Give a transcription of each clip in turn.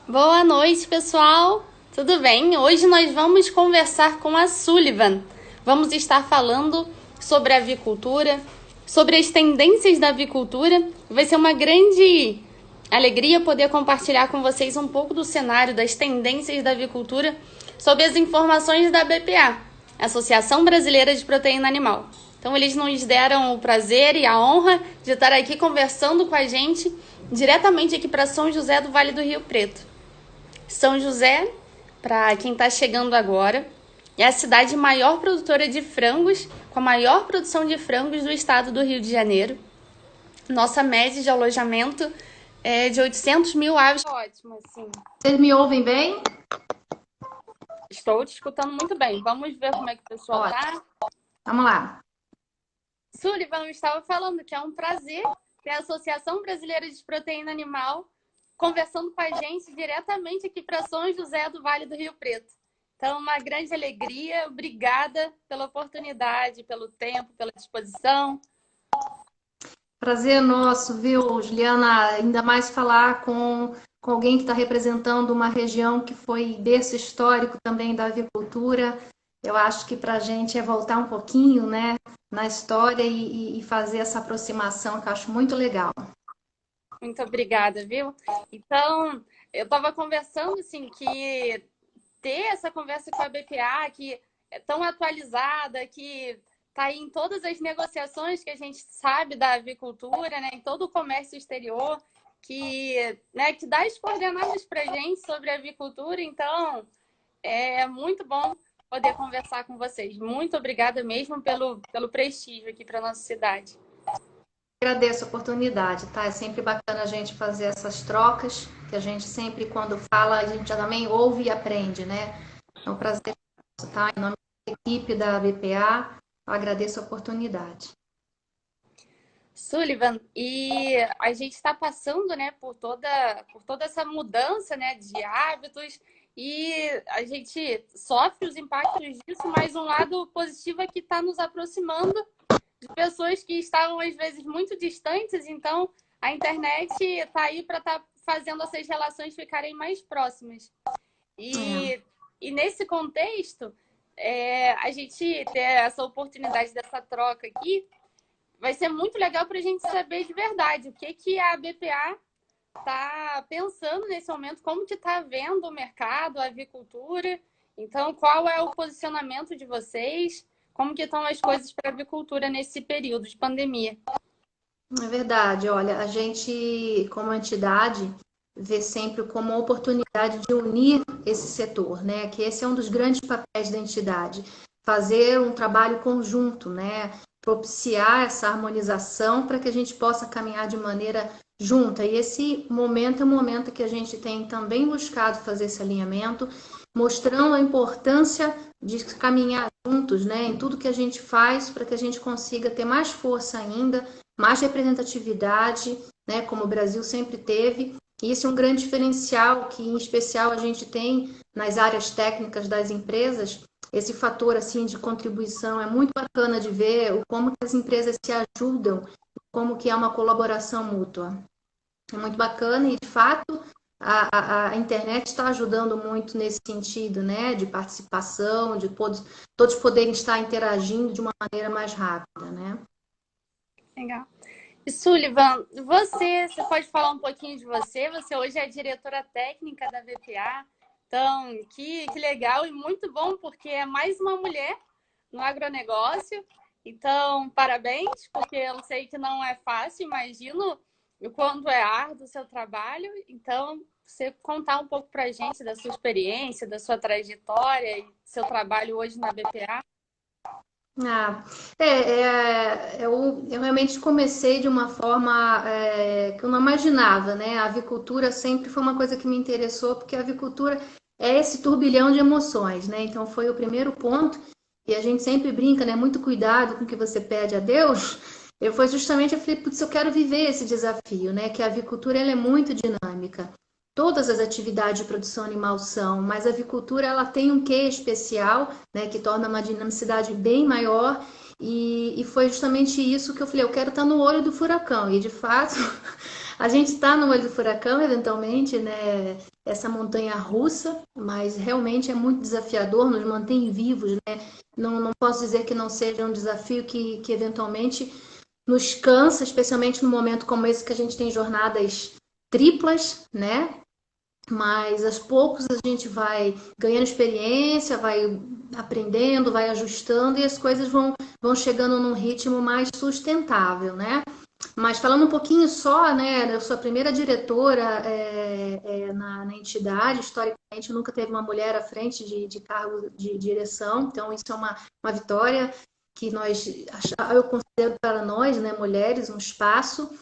Boa noite, pessoal. Tudo bem? Hoje nós vamos conversar com a Sullivan. Vamos estar falando sobre a avicultura, sobre as tendências da avicultura. Vai ser uma grande alegria poder compartilhar com vocês um pouco do cenário das tendências da avicultura sobre as informações da BPA, Associação Brasileira de Proteína Animal. Então, eles nos deram o prazer e a honra de estar aqui conversando com a gente diretamente aqui para São José do Vale do Rio Preto. São José, para quem está chegando agora, é a cidade maior produtora de frangos, com a maior produção de frangos do estado do Rio de Janeiro. Nossa média de alojamento é de 800 mil aves. Ótimo, assim. Vocês me ouvem bem? Estou te escutando muito bem. Vamos ver como é que o pessoal está. Vamos lá. Sullivan estava falando que é um prazer ter a Associação Brasileira de Proteína Animal conversando com a gente diretamente aqui para São José do Vale do Rio Preto. Então, uma grande alegria. Obrigada pela oportunidade, pelo tempo, pela disposição. Prazer nosso, viu, Juliana? Ainda mais falar com alguém que está representando uma região que foi berço histórico também da avicultura. Eu acho que para a gente é voltar um pouquinho, né, na história e fazer essa aproximação, que eu acho muito legal. Muito obrigada, viu? Então, eu estava conversando, assim, que ter essa conversa com a BPA, que é tão atualizada, que está aí em todas as negociações que a gente sabe da avicultura, né, em todo o comércio exterior, que dá as coordenadas para a gente sobre a avicultura. Então, é muito bom poder conversar com vocês. Muito obrigada mesmo pelo prestígio aqui para nossa cidade. Agradeço a oportunidade, tá? É sempre bacana a gente fazer essas trocas, que a gente sempre, quando fala, a gente já também ouve e aprende, né? É um prazer, tá? Em nome da equipe da BPA, eu agradeço a oportunidade. Sullivan, e a gente está passando, né, por toda essa mudança, né, de hábitos, e a gente sofre os impactos disso, mas um lado positivo é que está nos aproximando de pessoas que estavam às vezes muito distantes. Então a internet está aí para estar fazendo essas relações ficarem mais próximas. E nesse contexto, a gente ter essa oportunidade dessa troca aqui vai ser muito legal para a gente saber de verdade o que a BPA está pensando nesse momento, como que está vendo o mercado, a avicultura. Então, qual é o posicionamento de vocês? Como que estão as coisas para a avicultura nesse período de pandemia? É verdade, olha, a gente, como entidade, vê sempre como uma oportunidade de unir esse setor, né? Que esse é um dos grandes papéis da entidade, fazer um trabalho conjunto, né? Propiciar essa harmonização para que a gente possa caminhar de maneira junta. E esse momento é um momento que a gente tem também buscado fazer esse alinhamento, mostrando a importância de caminhar juntos, né? Em tudo que a gente faz para que a gente consiga ter mais força ainda, mais representatividade, né, como o Brasil sempre teve. E isso é um grande diferencial que, em especial, a gente tem nas áreas técnicas das empresas. Esse fator assim de contribuição é muito bacana de ver como que as empresas se ajudam, como que é uma colaboração mútua. É muito bacana e, de fato, a internet está ajudando muito nesse sentido, né, de participação, de todos poderem estar interagindo de uma maneira mais rápida, né? Legal. E Sullivan, você pode falar um pouquinho de você? Você hoje é diretora técnica da BPA. Então, que legal e muito bom, porque é mais uma mulher no agronegócio. Então, parabéns, porque eu sei que não é fácil, imagino o quanto é árduo o seu trabalho. Então, você contar um pouco para a gente da sua experiência, da sua trajetória e seu trabalho hoje na BPA. Ah, eu realmente comecei de uma forma que eu não imaginava, né? A avicultura sempre foi uma coisa que me interessou, porque a avicultura é esse turbilhão de emoções, né? Então foi o primeiro ponto, e a gente sempre brinca, né? Muito cuidado com o que você pede a Deus. Eu falei, putz, eu quero viver esse desafio, né? Que a avicultura ela é muito dinâmica. Todas as atividades de produção animal são, mas a avicultura ela tem um quê especial, né, que torna uma dinamicidade bem maior, e foi justamente isso que eu falei, eu quero estar no olho do furacão, e de fato A gente está no olho do furacão, eventualmente, né? Essa montanha russa, mas realmente é muito desafiador, nos mantém vivos, né? Não posso dizer que não seja um desafio que eventualmente nos cansa, especialmente no momento como esse que a gente tem jornadas triplas, né? Mas aos poucos a gente vai ganhando experiência, vai aprendendo, vai ajustando e as coisas vão chegando num ritmo mais sustentável, né? Mas falando um pouquinho só, né, eu sou a primeira diretora na entidade, historicamente nunca teve uma mulher à frente de cargo de direção, então isso é uma vitória que eu considero para nós, né, mulheres, um espaço,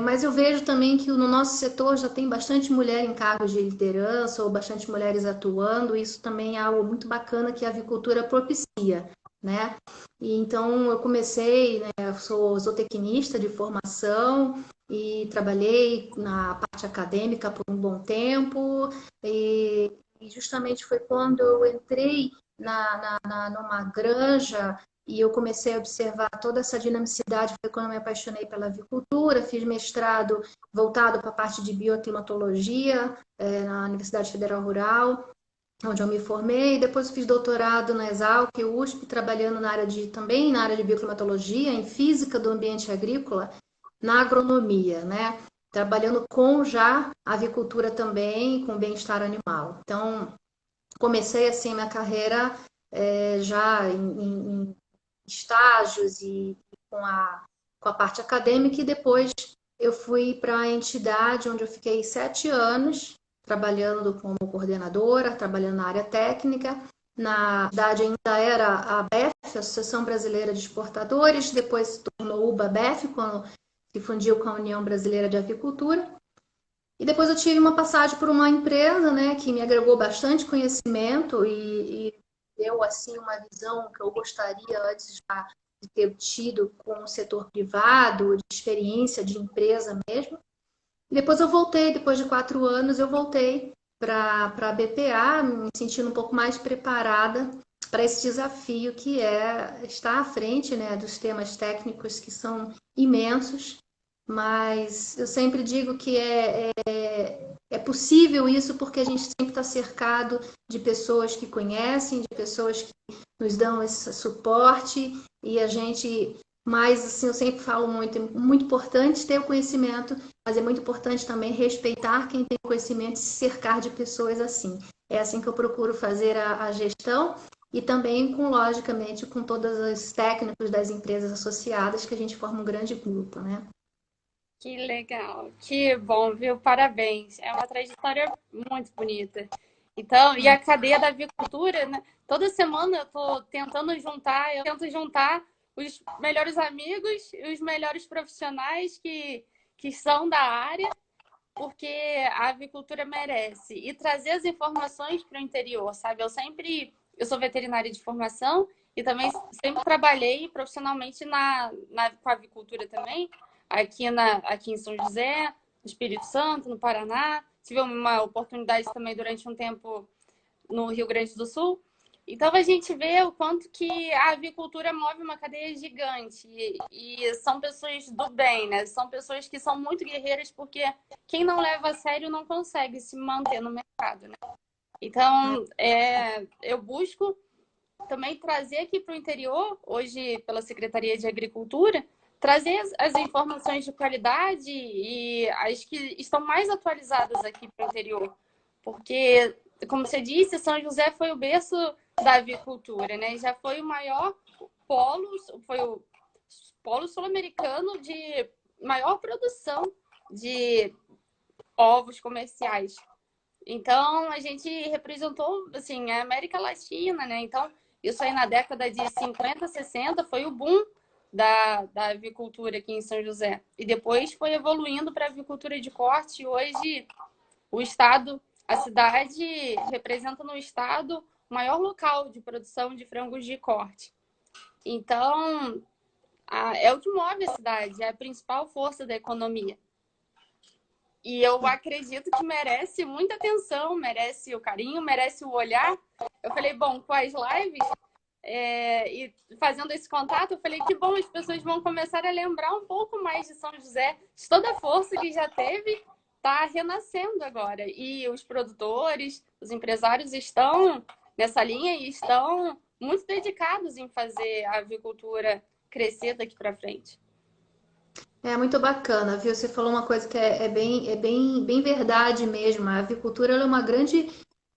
mas eu vejo também que no nosso setor já tem bastante mulher em cargos de liderança ou bastante mulheres atuando, isso também é algo muito bacana que a avicultura propicia, né? E então eu comecei, né, eu sou zootecnista de formação e trabalhei na parte acadêmica por um bom tempo e justamente foi quando eu entrei numa granja e eu comecei a observar toda essa dinamicidade, foi quando eu me apaixonei pela avicultura, fiz mestrado voltado para a parte de bioclimatologia na Universidade Federal Rural, onde eu me formei, depois fiz doutorado na Exalc, USP, trabalhando também na área de bioclimatologia, em física do ambiente agrícola, na agronomia, né? Trabalhando com já a avicultura também, com bem-estar animal. Então, comecei assim minha carreira já em estágios e com a parte acadêmica, e depois eu fui para a entidade onde eu fiquei 7 anos trabalhando como coordenadora, trabalhando na área técnica. Na verdade, ainda era a ABEF, Associação Brasileira de Exportadores, depois se tornou UBA-BEF, quando se fundiu com a União Brasileira de Avicultura. E depois eu tive uma passagem por uma empresa, né, que me agregou bastante conhecimento e deu assim uma visão que eu gostaria antes já de ter tido com o setor privado, de experiência de empresa mesmo. E depois eu voltei, depois de 4 anos, eu voltei para a BPA, me sentindo um pouco mais preparada para esse desafio que é estar à frente, né, dos temas técnicos que são imensos, mas eu sempre digo que é possível isso porque a gente sempre está cercado de pessoas que conhecem, de pessoas que nos dão esse suporte e a gente, mas assim, eu sempre falo muito, é muito importante ter o conhecimento, mas é muito importante também respeitar quem tem conhecimento e se cercar de pessoas assim. É assim que eu procuro fazer a gestão e também, logicamente, com todos os técnicos das empresas associadas, que a gente forma um grande grupo, né? Que legal, que bom, viu? Parabéns. É uma trajetória muito bonita. Então, e a cadeia da avicultura, né? Toda semana eu tô tentando juntar, eu tento juntar os melhores amigos e os melhores profissionais que são da área, porque a avicultura merece. E trazer as informações para o interior, sabe? Eu sou veterinária de formação e também sempre trabalhei profissionalmente com a avicultura também, aqui em São José, no Espírito Santo, no Paraná. Tive uma oportunidade também durante um tempo no Rio Grande do Sul. Então a gente vê o quanto que a avicultura move uma cadeia gigante e são pessoas do bem, né? São pessoas que são muito guerreiras porque quem não leva a sério não consegue se manter no mercado, né? Então eu busco também trazer aqui para o interior, hoje pela Secretaria de Agricultura, trazer as informações de qualidade e as que estão mais atualizadas aqui para o interior. Porque, como você disse, São José foi o berço da avicultura, né? Já foi o maior polo, foi o polo sul-americano de maior produção de ovos comerciais. Então, a gente representou, assim, a América Latina, né? Então, isso aí na década de 50, 60 foi o boom da avicultura aqui em São José. E depois foi evoluindo para a avicultura de corte. E hoje, o estado, a cidade representa no estado o maior local de produção de frangos de corte. Então, é o que move a cidade, é a principal força da economia. E eu acredito que merece muita atenção, merece o carinho, merece o olhar. Eu falei, bom, com as lives, e fazendo esse contato, eu falei que bom, as pessoas vão começar a lembrar um pouco mais de São José, de toda a força que já teve, está renascendo agora. E os produtores, os empresários estão nessa linha e estão muito dedicados em fazer a avicultura crescer daqui para frente. É muito bacana, viu? Você falou uma coisa que bem verdade mesmo. A avicultura ela é uma grande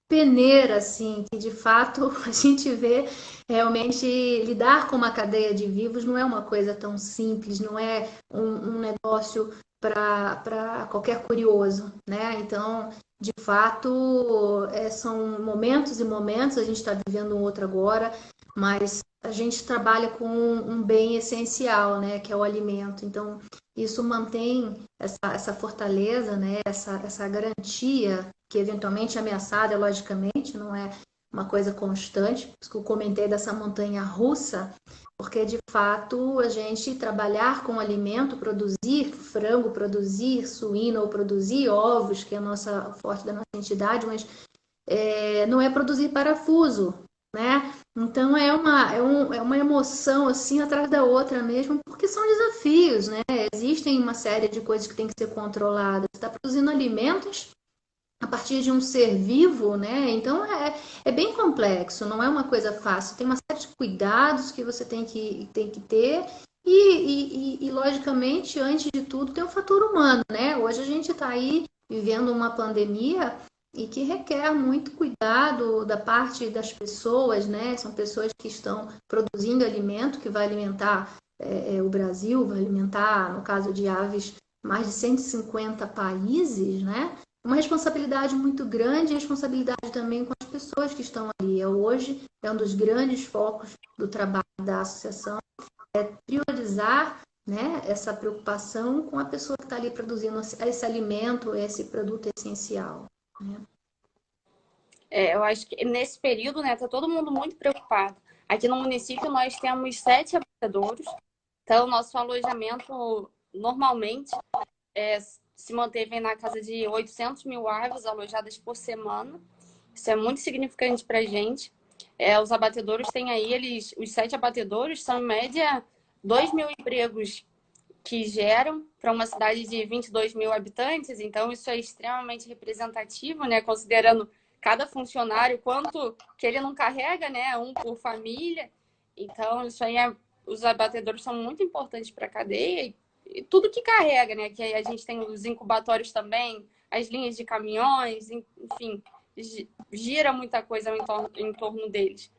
peneira, assim, que de fato a gente vê realmente lidar com uma cadeia de vivos não é uma coisa tão simples, não é um negócio para qualquer curioso, né? Então, de fato, são momentos e momentos, a gente está vivendo um outro agora, mas a gente trabalha com um bem essencial, né? Que é o alimento. Então, isso mantém essa fortaleza, né? Essa garantia que eventualmente é ameaçada, logicamente, não é uma coisa constante. Por isso que eu comentei dessa montanha russa, porque de fato a gente trabalhar com alimento, produzir frango, produzir suíno ou produzir ovos, que é a nossa forte da nossa entidade, mas não é produzir parafuso, né? Então é uma emoção assim atrás da outra mesmo, porque são desafios, né? Existem uma série de coisas que tem que ser controladas. Você está produzindo alimentos a partir de um ser vivo, né? Então é bem complexo, não é uma coisa fácil. Tem uma série de cuidados que você tem que ter. Logicamente, antes de tudo, tem o fator humano, né? Hoje a gente está aí vivendo uma pandemia e que requer muito cuidado da parte das pessoas, né? São pessoas que estão produzindo alimento que vai alimentar o Brasil, vai alimentar, no caso de aves, mais de 150 países, né? Uma responsabilidade muito grande e responsabilidade também com as pessoas que estão ali. Hoje é um dos grandes focos do trabalho da associação, priorizar, né, essa preocupação com a pessoa que está ali produzindo esse alimento, esse produto essencial. Né? Eu acho que nesse período, né, tá todo mundo muito preocupado. Aqui no município nós temos 7 abatedouros, então nosso alojamento normalmente se manteve na casa de 800 mil aves alojadas por semana. Isso é muito significante para a gente. Os abatedouros têm aí, os 7 abatedouros são em média 2 mil empregos que geram para uma cidade de 22 mil habitantes, então isso é extremamente representativo, né? Considerando cada funcionário, quanto que ele não carrega, né? Um por família. Então, isso aí os abatedouros são muito importantes para a cadeia e tudo que carrega, né? Que a gente tem os incubatórios também, as linhas de caminhões, enfim, gira muita coisa em torno deles.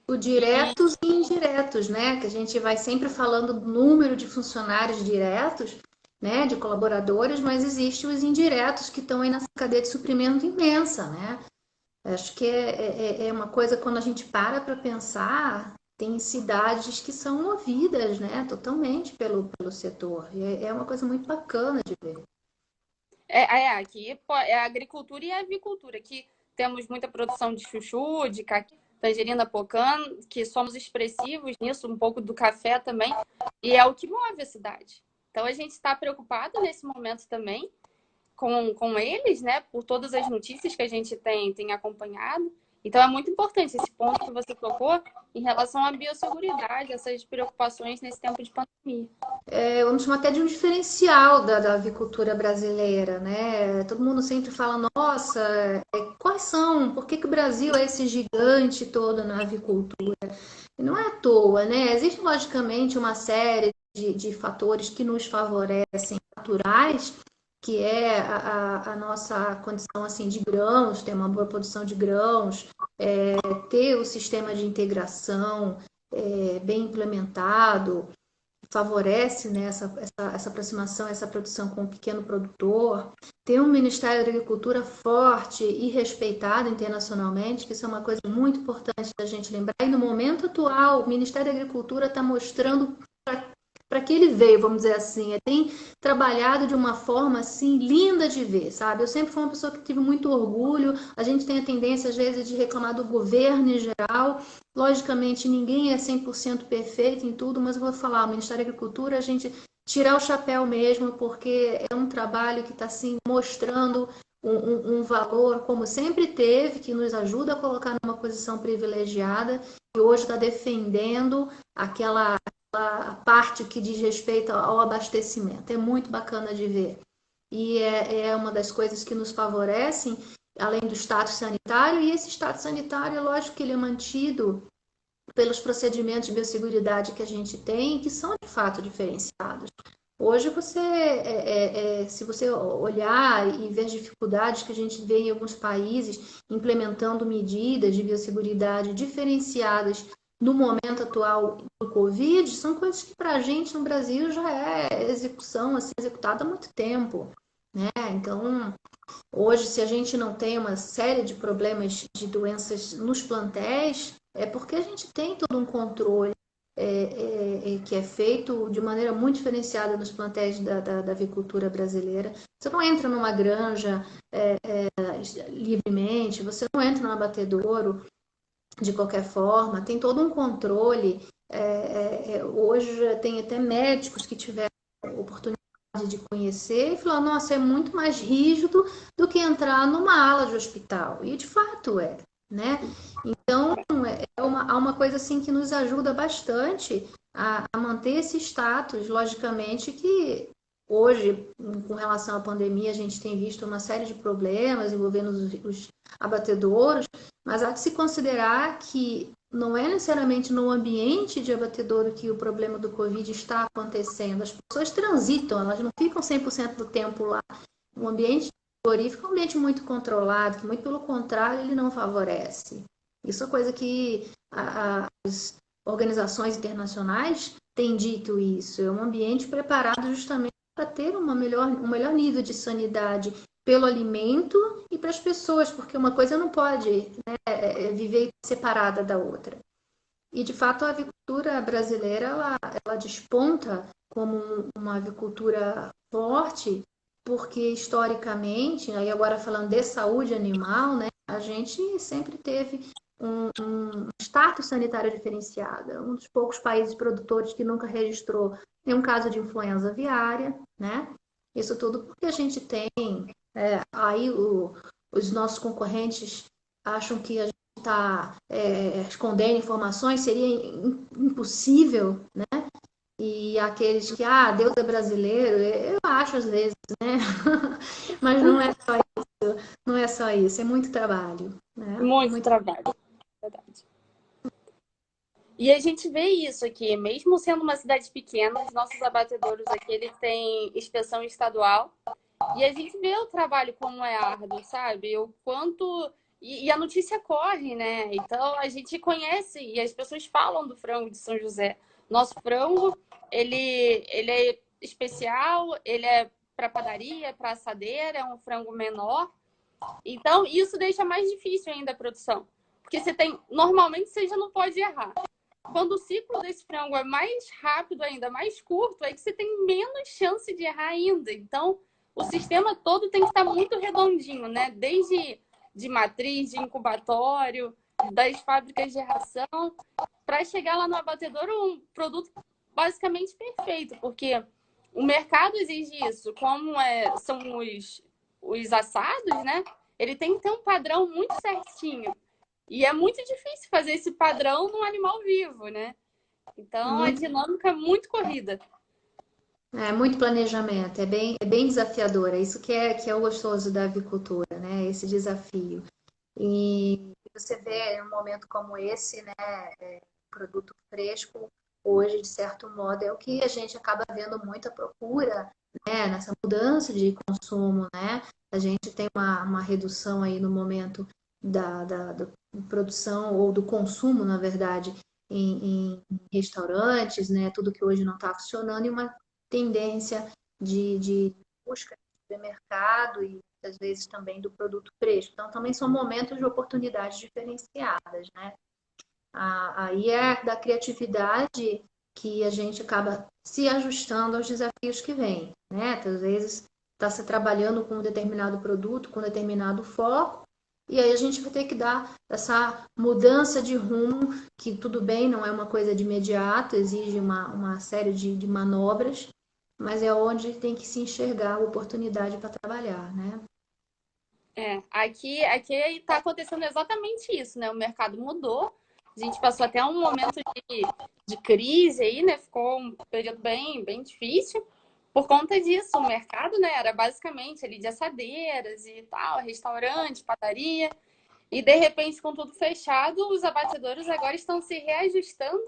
O diretos e indiretos, né? Que a gente vai sempre falando do número de funcionários diretos, né? De colaboradores, mas existem os indiretos que estão aí nessa cadeia de suprimento imensa, né? Acho que é uma coisa quando a gente para pensar, tem cidades que são movidas, né? Totalmente pelo setor. E é uma coisa muito bacana de ver. Aqui é a agricultura e a avicultura. Aqui temos muita produção de chuchu, de tangerina pocã, que somos expressivos nisso, um pouco do café também, e é o que move a cidade. Então a gente está preocupado nesse momento também com eles, né, por todas as notícias que a gente tem acompanhado. Então é muito importante esse ponto que você tocou em relação à biosseguridade, essas preocupações nesse tempo de pandemia. Vamos chamar até de um diferencial da avicultura brasileira, né? Todo mundo sempre fala, nossa, quais são? Por que o Brasil é esse gigante todo na avicultura? E não é à toa, né? Existe, logicamente, uma série de fatores que nos favorecem, naturais, que é a nossa condição assim, de grãos, ter uma boa produção de grãos, ter o sistema de integração bem implementado, favorece, né, essa aproximação, essa produção com o pequeno produtor, ter um Ministério da Agricultura forte e respeitado internacionalmente, que isso é uma coisa muito importante da gente lembrar. E no momento atual, o Ministério da Agricultura está mostrando para que ele veio, vamos dizer assim, tem trabalhado de uma forma assim linda de ver, sabe? Eu sempre fui uma pessoa que tive muito orgulho. A gente tem a tendência às vezes de reclamar do governo em geral. Logicamente, ninguém é 100% perfeito em tudo, mas eu vou falar, o Ministério da Agricultura, a gente tirar o chapéu mesmo, porque é um trabalho que está assim mostrando um valor, como sempre teve, que nos ajuda a colocar numa posição privilegiada, e hoje está defendendo aquela parte que diz respeito ao abastecimento. É muito bacana de ver. E é uma das coisas que nos favorecem, além do status sanitário, e esse status sanitário, é lógico que ele é mantido pelos procedimentos de biosseguridade que a gente tem, que são de fato diferenciados. Hoje se você olhar e ver as dificuldades que a gente vê em alguns países implementando medidas de biosseguridade diferenciadas no momento atual do Covid, são coisas que para a gente no Brasil já é execução, assim, executada há muito tempo, né? Então, hoje, se a gente não tem uma série de problemas de doenças nos plantéis, é porque a gente tem todo um controle que é feito de maneira muito diferenciada nos plantéis da avicultura brasileira. Você não entra numa granja livremente, você não entra no abatedouro de qualquer forma, tem todo um controle. Hoje tem até médicos que tiveram oportunidade de conhecer e falou, nossa, é muito mais rígido do que entrar numa ala de hospital. E de fato é, né? Então, há uma coisa assim que nos ajuda bastante a manter esse status. Logicamente que hoje, com relação à pandemia, a gente tem visto uma série de problemas envolvendo os abatedouros, mas há que se considerar que não é necessariamente no ambiente de abatedouro que o problema do Covid está acontecendo. As pessoas transitam, elas não ficam 100% do tempo lá. O ambiente frigorífico é um ambiente muito controlado, que muito pelo contrário ele não favorece. Isso é coisa que as organizações internacionais têm dito isso. É um ambiente preparado justamente para ter um melhor nível de sanidade pelo alimento e para as pessoas, porque uma coisa não pode, né, viver separada da outra. E, de fato, a avicultura brasileira, ela desponta como uma avicultura forte, porque, historicamente, aí agora falando de saúde animal, né, a gente sempre teve um status sanitário diferenciado. Um dos poucos países produtores que nunca registrou nenhum caso de influenza aviária, né? Isso tudo porque a gente tem aí os nossos concorrentes acham que a gente está escondendo informações, seria impossível, né? E aqueles que, Deus é brasileiro, eu acho às vezes, né? Mas não é só isso, é muito trabalho, né? Muito trabalho, verdade. E a gente vê isso aqui, mesmo sendo uma cidade pequena, os nossos abatedouros aqui, eles têm inspeção estadual. E a gente vê o trabalho como é árduo, sabe? O quanto... E a notícia corre, né? Então, a gente conhece e as pessoas falam do frango de São José. Nosso frango, ele é especial, ele é para padaria, para assadeira, é um frango menor. Então, isso deixa mais difícil ainda a produção. Porque você tem... Normalmente, você já não pode errar. Quando o ciclo desse frango é mais rápido ainda, mais curto, aí que você tem menos chance de errar ainda. Então, o sistema todo tem que estar muito redondinho, né? Desde de matriz, de incubatório, das fábricas de ração, para chegar lá no abatedouro um produto basicamente perfeito, porque o mercado exige isso. Como são os assados, né? Ele tem que ter um padrão muito certinho. E é muito difícil fazer esse padrão num animal vivo, né? Então, a dinâmica é muito corrida. É muito planejamento, é bem desafiador. É isso que é o gostoso da avicultura, né? Esse desafio. E você vê em um momento como esse, né? Produto fresco, hoje, de certo modo, é o que a gente acaba vendo muita procura, né? Nessa mudança de consumo, né? A gente tem uma redução aí no momento da produção ou do consumo, na verdade, em restaurantes, né? Tudo que hoje não está funcionando e uma tendência de busca de mercado e às vezes também do produto fresco. Então, também são momentos de oportunidades diferenciadas, né? Aí é da criatividade que a gente acaba se ajustando aos desafios que vêm, né? Às vezes está se trabalhando com um determinado produto, com um determinado foco, e aí a gente vai ter que dar essa mudança de rumo, que tudo bem, não é uma coisa de imediato, exige uma série de manobras, mas é onde tem que se enxergar a oportunidade para trabalhar, né? Aqui está acontecendo exatamente isso, né? O mercado mudou, a gente passou até um momento de crise aí, né? Ficou um período bem difícil. Por conta disso, o mercado, né, era basicamente ali de assadeiras e tal, restaurante, padaria. E de repente, com tudo fechado, os abatedouros agora estão se reajustando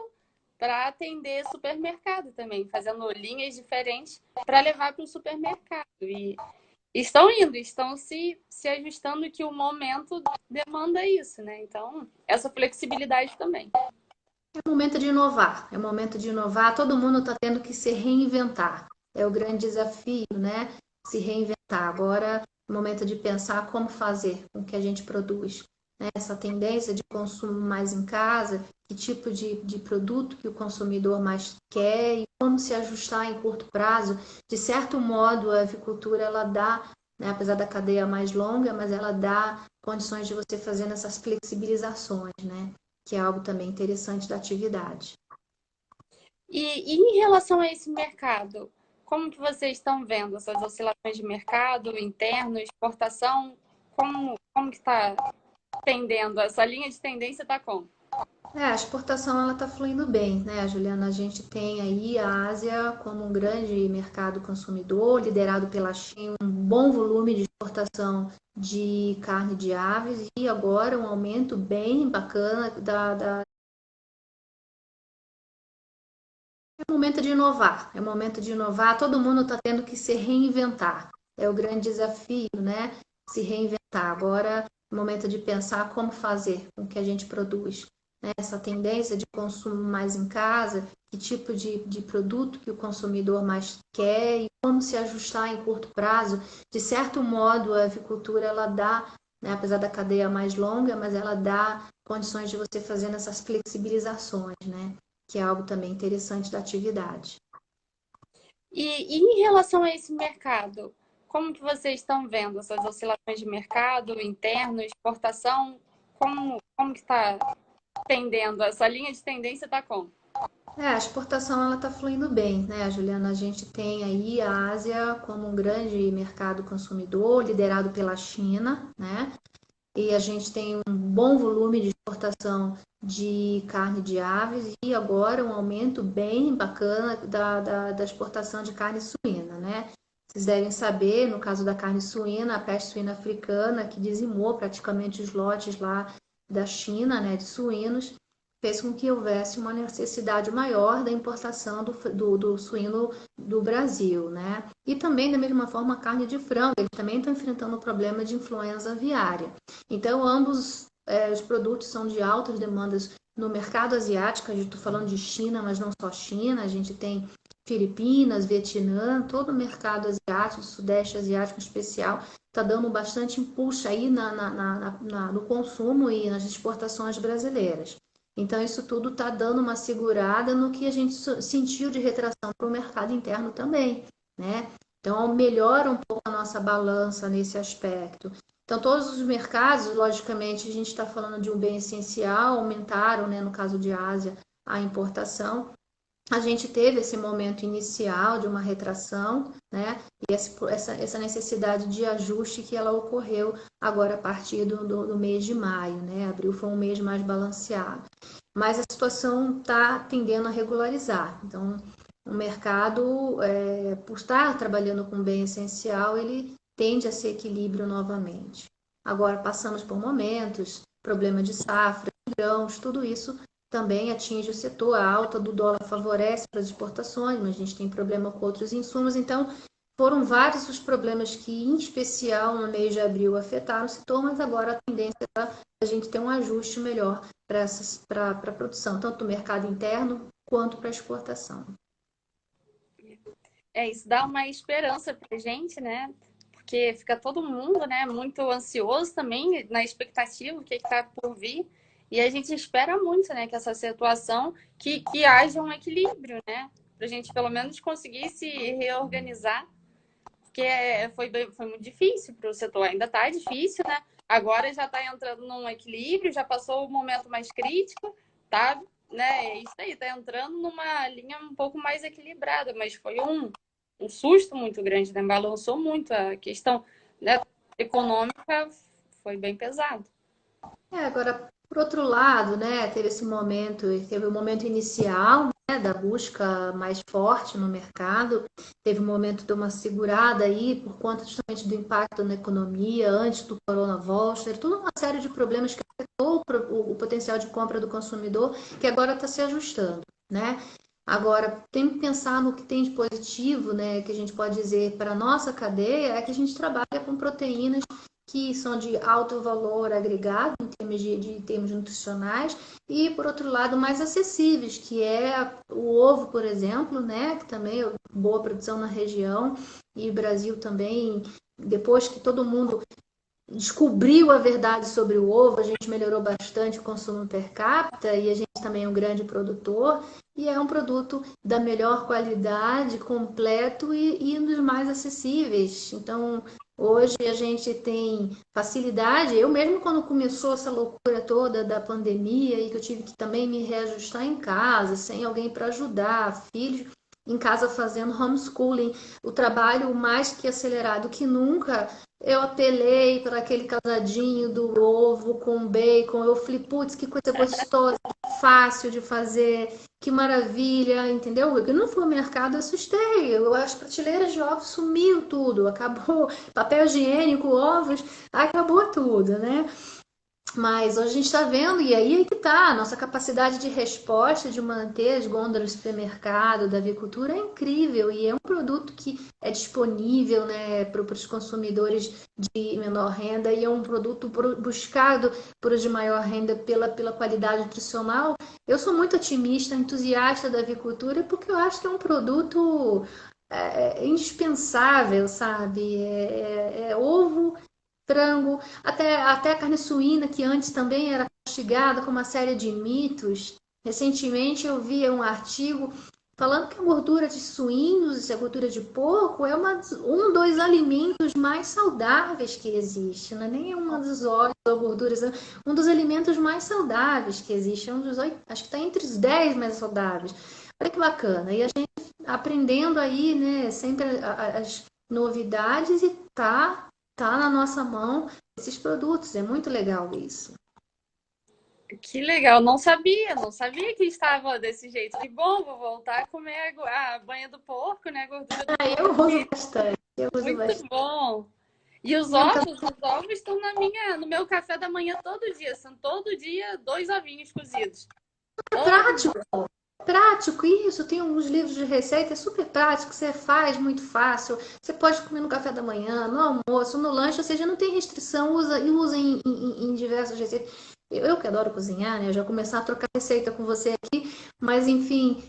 para atender supermercado também, fazendo linhas diferentes para levar para o supermercado. E estão indo, estão se ajustando que o momento demanda isso, né? Então, essa flexibilidade também. É momento de inovar, é momento de inovar. Todo mundo está tendo que se reinventar. É o grande desafio, né? Se reinventar. Agora é momento de pensar como fazer com o que a gente produz. Né? Essa tendência de consumo mais em casa, que tipo de produto que o consumidor mais quer e como se ajustar em curto prazo. De certo modo, a avicultura ela dá, né, apesar da cadeia mais longa, mas ela dá condições de você fazer essas flexibilizações, né? Que é algo também interessante da atividade. E em relação a esse mercado, como que vocês estão vendo essas oscilações de mercado interno, exportação? Como que está tendendo? Essa linha de tendência está como? A exportação ela está fluindo bem, né, Juliana? A gente tem aí a Ásia como um grande mercado consumidor, liderado pela China, um bom volume de exportação de carne de aves e agora um aumento bem bacana da. É momento de inovar, é momento de inovar. Todo mundo está tendo que se reinventar. É o grande desafio, né? Se reinventar. Agora é momento de pensar como fazer com o que a gente produz. Né? Essa tendência de consumo mais em casa, que tipo de produto que o consumidor mais quer e como se ajustar em curto prazo. De certo modo, a avicultura ela dá, né, apesar da cadeia mais longa, mas ela dá condições de você fazer essas flexibilizações, né? Que é algo também interessante da atividade. E em relação a esse mercado, como que vocês estão vendo essas oscilações de mercado interno, exportação? Como que está tendendo? Essa linha de tendência está como? A exportação ela está fluindo bem, né, Juliana? A gente tem aí a Ásia como um grande mercado consumidor, liderado pela China, né? E a gente tem um bom volume de exportação de carne de aves e agora um aumento bem bacana da exportação de carne suína, né? Vocês devem saber, no caso da carne suína, a peste suína africana, que dizimou praticamente os lotes lá da China, né, de suínos, fez com que houvesse uma necessidade maior da importação do suíno do Brasil, né? E também, da mesma forma, a carne de frango, eles também estão enfrentando o problema de influenza aviária. Então, ambos os produtos são de altas demandas no mercado asiático, estou falando de China, mas não só China, a gente tem Filipinas, Vietnã, todo o mercado asiático, sudeste asiático em especial, está dando bastante impulso aí no consumo e nas exportações brasileiras. Então, isso tudo está dando uma segurada no que a gente sentiu de retração para o mercado interno também, né? Então, melhora um pouco a nossa balança nesse aspecto. Então, todos os mercados, logicamente, a gente está falando de um bem essencial, aumentaram, né, no caso de Ásia, a importação. A gente teve esse momento inicial de uma retração, né, e essa necessidade de ajuste que ela ocorreu agora a partir do mês de maio, né, abril foi um mês mais balanceado. Mas a situação está tendendo a regularizar. Então, o mercado, por estar trabalhando com bem essencial, ele tende a ser equilíbrio novamente. Agora, passamos por momentos, problema de safra, grãos, tudo isso também atinge o setor. A alta do dólar favorece para as exportações, mas a gente tem problema com outros insumos. Então, foram vários os problemas que, em especial no mês de abril, afetaram o setor, mas agora a tendência é a gente ter um ajuste melhor para a produção, tanto do mercado interno quanto para a exportação. Isso dá uma esperança para a gente, né? Porque fica todo mundo, né, muito ansioso também na expectativa do que está por vir. E a gente espera muito, né, que essa situação, que haja um equilíbrio, né? Para a gente pelo menos conseguir se reorganizar, porque foi muito difícil para o setor, ainda está difícil, né? Agora já está entrando num equilíbrio, já passou o momento mais crítico, tá? Né? É isso aí, está entrando numa linha um pouco mais equilibrada, mas foi um susto muito grande, né? Balançou muito a questão, né? econômica foi bem pesado. Agora, por outro lado, né, teve o momento inicial, né, da busca mais forte no mercado, teve um momento de uma segurada aí por conta justamente do impacto na economia, antes do Corona Voucher, toda uma série de problemas que afetou o potencial de compra do consumidor, que agora está se ajustando, né? Agora, tem que pensar no que tem de positivo, né, que a gente pode dizer para a nossa cadeia, é que a gente trabalha com proteínas que são de alto valor agregado em termos de termos nutricionais e, por outro lado, mais acessíveis, que é o ovo, por exemplo, né, que também é boa produção na região e o Brasil também, depois que todo mundo descobriu a verdade sobre o ovo, a gente melhorou bastante o consumo per capita e a gente também é um grande produtor e é um produto da melhor qualidade, completo e um dos mais acessíveis. Então, hoje a gente tem facilidade. Eu mesmo quando começou essa loucura toda da pandemia e que eu tive que também me reajustar em casa, sem alguém para ajudar, filhos em casa fazendo homeschooling, o trabalho mais que acelerado que nunca, eu apelei para aquele casadinho do ovo com bacon. Eu falei, putz, que coisa gostosa, fácil de fazer, que maravilha, entendeu? Eu não fui ao mercado, assustei. As prateleiras de ovos sumiu tudo, acabou papel higiênico, ovos, acabou tudo, né? Mas hoje a gente está vendo, e aí é que está, a nossa capacidade de resposta, de manter as gôndolas do supermercado, da avicultura é incrível, e é um produto que é disponível, né, para os consumidores de menor renda, e é um produto buscado por os de maior renda pela qualidade nutricional. Eu sou muito otimista, entusiasta da avicultura, porque eu acho que é um produto indispensável, sabe? É ovo, frango, até a carne suína, que antes também era castigada com uma série de mitos. Recentemente eu vi um artigo falando que a gordura de suínos e a gordura de porco é um dos alimentos mais saudáveis que existe. Não é nem uma dos óleos ou gorduras, é um dos alimentos mais saudáveis que existe. É um dos, acho que está entre os 10 mais saudáveis. Olha que bacana. E a gente aprendendo aí, né, sempre as novidades e tá na nossa mão esses produtos. É muito legal isso. Que legal, não sabia que estava desse jeito. Que bom, vou voltar a comer a banha do porco, né? A gordura do Eu porco. uso bastante, eu uso Muito bastante. bom. E os ovos estão no meu café da manhã todo dia. São todo dia 2 ovinhos cozidos. É Todo dia. prático, prático isso. Tem uns livros de receita, é super prático, você faz muito fácil. Você pode comer no café da manhã, no almoço, no lanche, ou seja, não tem restrição, usa em diversas receitas. Eu que adoro cozinhar, né? Eu já começar a trocar receita com você aqui, mas enfim,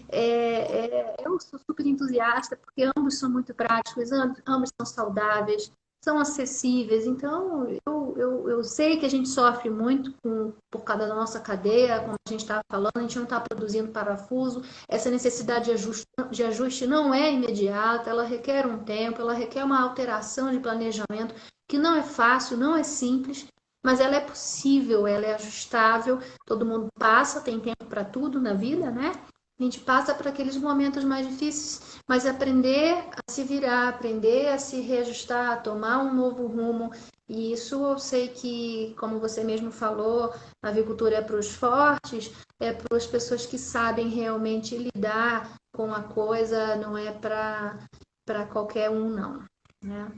eu sou super entusiasta porque ambos são muito práticos, ambos são saudáveis, são acessíveis. Então, eu sei que a gente sofre muito por causa da nossa cadeia, como a gente estava falando, a gente não está produzindo parafuso, essa necessidade de ajuste não é imediata, ela requer um tempo, ela requer uma alteração de planejamento que não é fácil, não é simples, mas ela é possível, ela é ajustável, todo mundo passa, tem tempo para tudo na vida, né? A gente passa por aqueles momentos mais difíceis, mas aprender a se virar, aprender a se reajustar, a tomar um novo rumo. E isso eu sei que, como você mesmo falou, a avicultura é para os fortes, é para as pessoas que sabem realmente lidar com a coisa, não é para qualquer um, não. Né?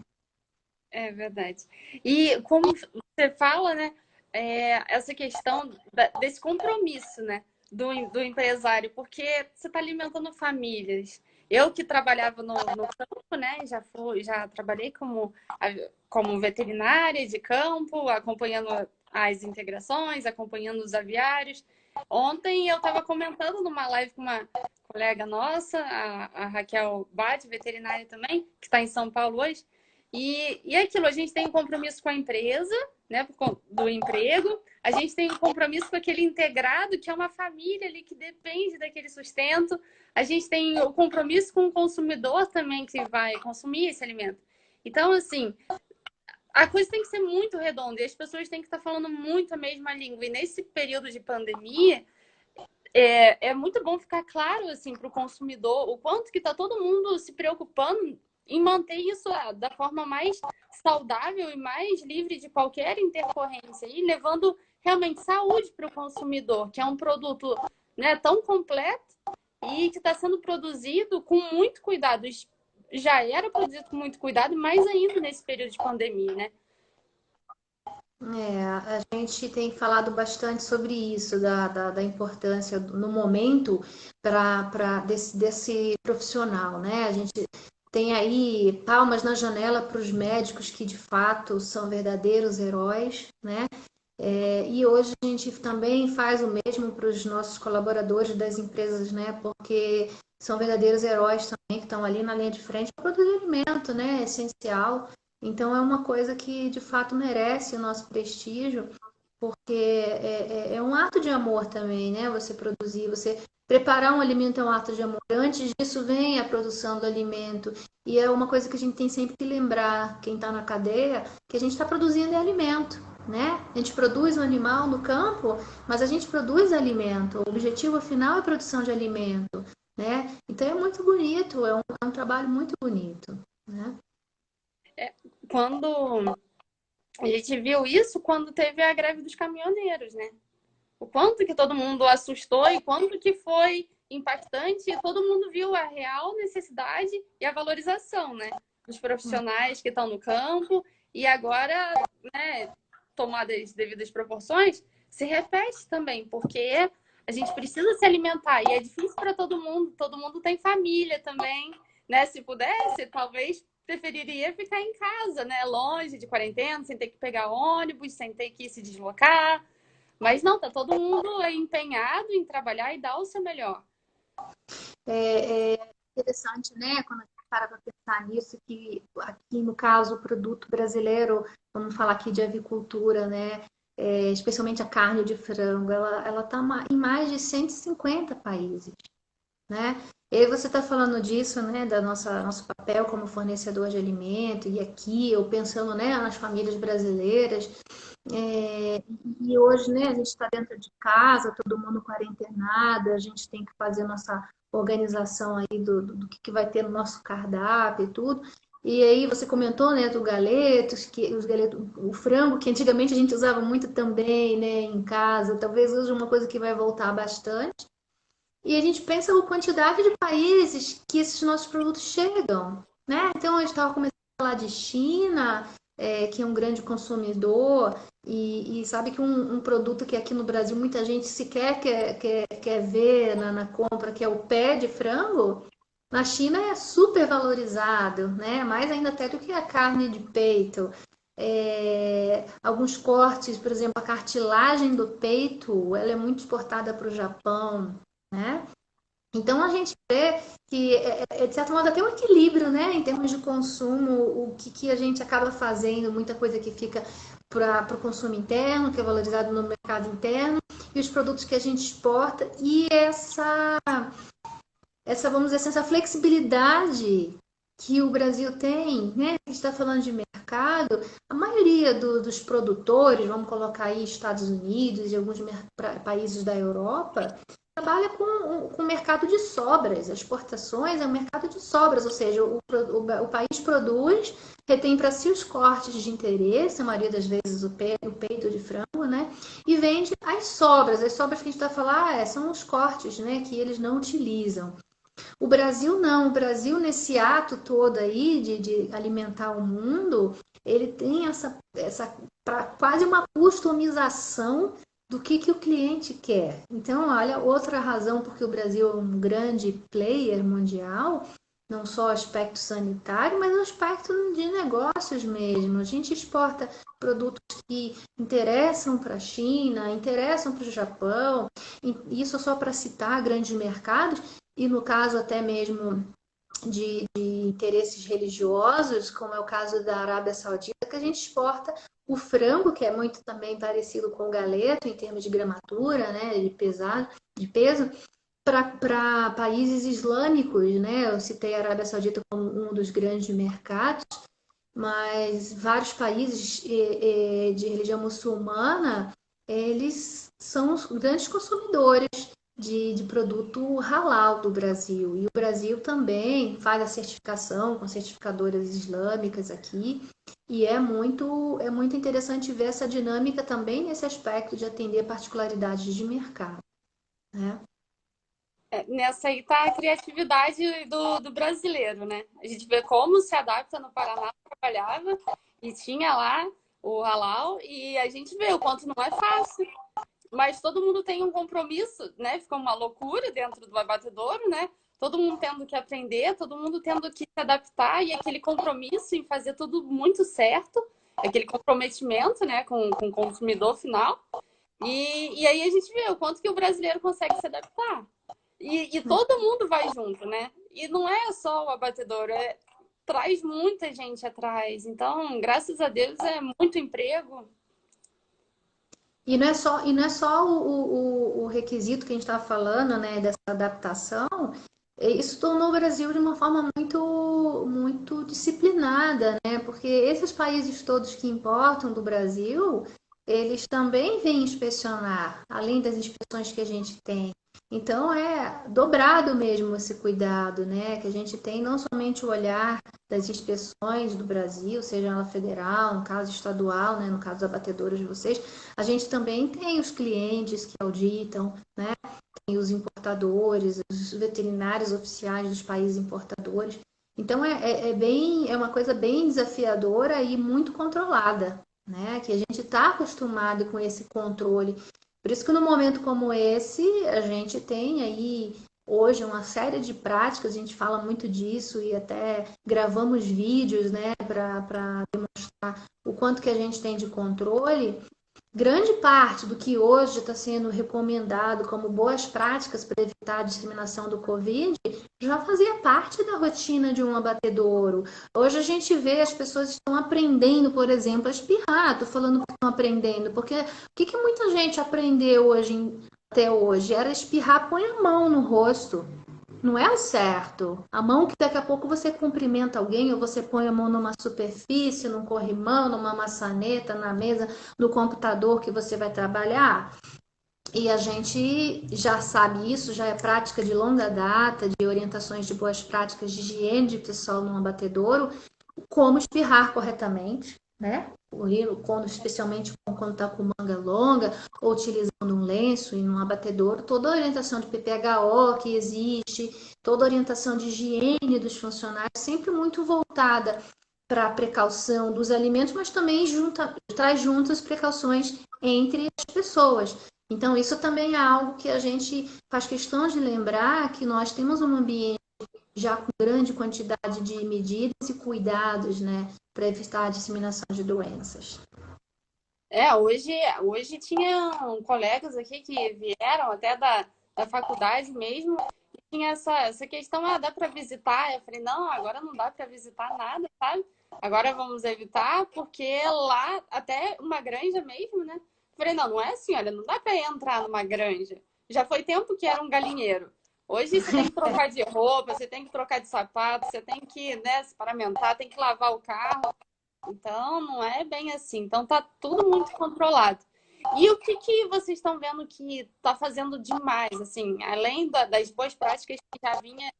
É verdade. E como você fala, né? Essa questão desse compromisso, né? Do empresário, porque você está alimentando famílias. Eu que trabalhava no campo, né? Já trabalhei como veterinária de campo, acompanhando as integrações, acompanhando os aviários. Ontem eu estava comentando numa live com uma colega nossa, a Raquel Bade, veterinária também, que está em São Paulo hoje. E é aquilo, a gente tem um compromisso com a empresa, né, do emprego, a gente tem um compromisso com aquele integrado, que é uma família ali que depende daquele sustento, a gente tem o compromisso com o consumidor também que vai consumir esse alimento. Então, assim, a coisa tem que ser muito redonda e as pessoas têm que estar falando muito a mesma língua. E nesse período de pandemia, é muito bom ficar claro assim para o consumidor o quanto que está todo mundo se preocupando em manter isso da forma mais saudável e mais livre de qualquer intercorrência e levando realmente saúde para o consumidor, que é um produto, né, tão completo e que está sendo produzido com muito cuidado. Já era produzido com muito cuidado, mais ainda nesse período de pandemia, né? A gente tem falado bastante sobre isso, da importância no momento desse profissional, né? A gente tem aí palmas na janela para os médicos que de fato são verdadeiros heróis, né? E hoje a gente também faz o mesmo para os nossos colaboradores das empresas, né? Porque são verdadeiros heróis também que estão ali na linha de frente para produzir alimento, né? É essencial. Então é uma coisa que de fato merece o nosso prestígio, porque é um ato de amor também, né? Você produzir, você preparar um alimento é um ato de amor. Antes disso vem a produção do alimento. E é uma coisa que a gente tem sempre que lembrar, quem está na cadeia, que a gente está produzindo alimento, né? A gente produz um animal no campo, mas a gente produz alimento. O objetivo final é a produção de alimento, né? Então é muito bonito, é um trabalho muito bonito, né? Quando a gente viu isso quando teve a greve dos caminhoneiros, né? O quanto que todo mundo assustou e quanto que foi impactante, e todo mundo viu a real necessidade e a valorização, né? Dos profissionais que estão no campo e agora, né, tomadas devidas proporções, se repete também, porque a gente precisa se alimentar e é difícil para todo mundo tem família também, né? Se pudesse, talvez preferiria ficar em casa, né? Longe de quarentena, sem ter que pegar ônibus, sem ter que se deslocar. Mas não, tá todo mundo empenhado em trabalhar e dar o seu melhor. É interessante, né? Quando a gente para para pensar nisso, que aqui no caso o produto brasileiro, vamos falar aqui de avicultura, né? Especialmente a carne de frango, ela está em mais de 150 países, né? E aí você está falando disso, né, da nosso papel como fornecedor de alimento, e aqui eu pensando, né, nas famílias brasileiras, e hoje, né, a gente está dentro de casa, todo mundo quarentenado, a gente tem que fazer nossa organização aí do que vai ter no nosso cardápio e tudo. E aí você comentou, né, do galetos, os galetos, o frango, que antigamente a gente usava muito também, né, em casa, talvez hoje uma coisa que vai voltar bastante. E a gente pensa a quantidade de países que esses nossos produtos chegam, né? Então, a gente estava começando a falar de China, que é um grande consumidor, e sabe que um produto que aqui no Brasil muita gente sequer quer ver na compra, que é o pé de frango, na China é super valorizado, né? Mais ainda até do que a carne de peito. Alguns cortes, por exemplo, a cartilagem do peito, ela é muito exportada para o Japão, né? Então a gente vê que de certo modo até um equilíbrio, né, em termos de consumo, que a gente acaba fazendo, muita coisa que fica para o consumo interno, que é valorizado no mercado interno, e os produtos que a gente exporta, e vamos dizer assim, essa flexibilidade que o Brasil tem, né? A gente está falando de mercado, a maioria dos produtores, vamos colocar aí Estados Unidos e alguns países da Europa, trabalha com o mercado de sobras. As exportações é um mercado de sobras, ou seja, o país produz, retém para si os cortes de interesse, a maioria das vezes o peito de frango, né? E vende as sobras. As sobras que a gente está falando são os cortes, né? Que eles não utilizam. O Brasil não, o Brasil nesse ato todo aí de alimentar o mundo, ele tem essa quase uma customização do que o cliente quer. Então, olha, outra razão porque o Brasil é um grande player mundial, não só aspecto sanitário, mas o aspecto de negócios mesmo. A gente exporta produtos que interessam para a China, interessam para o Japão, isso só para citar grandes mercados, e no caso até mesmo de interesses religiosos, como é o caso da Arábia Saudita, que a gente exporta o frango, que é muito também parecido com o galeto em termos de gramatura, né, de peso, para países islâmicos, né? Eu citei a Arábia Saudita como um dos grandes mercados, mas vários países de religião muçulmana, eles são os grandes consumidores de produto halal do Brasil. E o Brasil também faz a certificação com certificadoras islâmicas aqui. E é muito interessante ver essa dinâmica também nesse aspecto de atender particularidades de mercado, né? Nessa aí tá a criatividade do brasileiro, né? A gente vê como se adapta no Paraná, trabalhava e tinha lá o halal, e a gente vê o quanto não é fácil. Mas todo mundo tem um compromisso, né? Fica uma loucura dentro do abatedouro, né? Todo mundo tendo que aprender, todo mundo tendo que se adaptar, e aquele compromisso em fazer tudo muito certo, aquele comprometimento, né, com o consumidor final. E aí a gente vê o quanto que o brasileiro consegue se adaptar. E todo mundo vai junto, né? E não é só o abatedouro, traz muita gente atrás. Então, graças a Deus, é muito emprego. E não é só o requisito que a gente estava falando, né, dessa adaptação, isso tornou o Brasil de uma forma muito disciplinada, né? Porque esses países todos que importam do Brasil, eles também vêm inspecionar, além das inspeções que a gente tem. Então é dobrado mesmo esse cuidado, né? Que a gente tem não somente o olhar das inspeções do Brasil, seja ela federal, no caso estadual, né? No caso dos abatedouros de vocês, a gente também tem os clientes que auditam, né? Tem os importadores, os veterinários oficiais dos países importadores. Então é uma coisa bem desafiadora e muito controlada, né? Que a gente está acostumado com esse controle. Por isso que num momento como esse, a gente tem aí hoje uma série de práticas, a gente fala muito disso e até gravamos vídeos, né, para demonstrar o quanto que a gente tem de controle. Grande parte do que hoje está sendo recomendado como boas práticas para evitar a disseminação do Covid já fazia parte da rotina de um abatedouro. Hoje a gente vê as pessoas estão aprendendo, por exemplo, a espirrar. Estou falando que estão aprendendo, porque o que muita gente aprendeu até hoje? Era espirrar, põe a mão no rosto. Não é o certo. A mão que daqui a pouco você cumprimenta alguém ou você põe a mão numa superfície, num corrimão, numa maçaneta, na mesa, no computador que você vai trabalhar. E a gente já sabe isso, já é prática de longa data, de orientações de boas práticas de higiene de pessoal num abatedouro, como espirrar corretamente, né? Quando, especialmente quando está com manga longa, ou utilizando um lenço e num abatedouro, toda a orientação de PPHO que existe, toda a orientação de higiene dos funcionários, sempre muito voltada para a precaução dos alimentos, mas também traz juntas precauções entre as pessoas. Então, isso também é algo que a gente faz questão de lembrar que nós temos um ambiente já com grande quantidade de medidas e cuidados, né, para evitar a disseminação de doenças. Hoje tinham colegas aqui que vieram até da faculdade mesmo, e tinha essa questão, dá para visitar? Eu falei, não, agora não dá para visitar nada, sabe? Agora vamos evitar, porque lá, até uma granja mesmo, né? Eu falei, não, não é assim, olha, não dá para entrar numa granja. Já foi tempo que era um galinheiro. Hoje você tem que trocar de roupa, você tem que trocar de sapato, você tem que, né, se paramentar, tem que lavar o carro. Então, não é bem assim. Então, tá tudo muito controlado. E o que vocês estão vendo que está fazendo demais, assim, além das boas práticas que já vinha